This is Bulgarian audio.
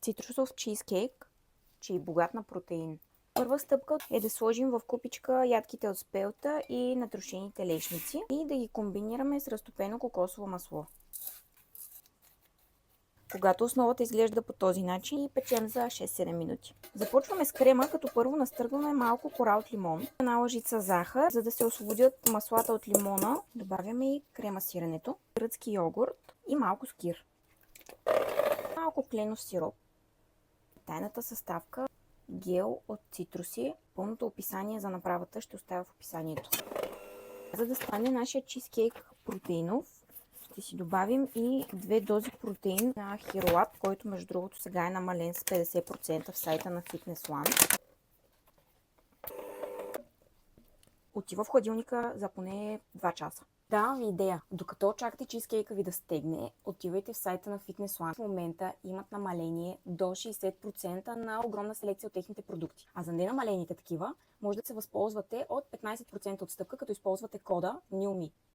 цитрусов чизкейк, че е богат на протеин. Първа стъпка е да сложим в купичка ядките от спелта и натрошените лешници и да ги комбинираме с разтопено кокосово масло. Когато основата изглежда по този начин, и печем за 6-7 минути. Започваме с крема, като първо настъргваме малко кора от лимон, една лъжица захар, за да се освободят маслата от лимона. Добавяме и крема сиренето, гръцки йогурт и малко скир. Малко кленов сироп. Тайната съставка гел от цитруси. Пълното описание за направата ще оставя в описанието. За да стане нашия чизкейк протеинов, ще си добавим и 2 дози протеин на Hero Lab, който между другото сега е намален с 50% в сайта на Fitness One. Отива в хладилника за поне 2 часа. Давам ви идея. Докато чакате чизкейка ви да стегне, отивайте в сайта на Fitness One. В момента имат намаление до 60% на огромна селекция от техните продукти. А за ненамалените такива, може да се възползвате от 15% отстъпка, като използвате кода NEWME.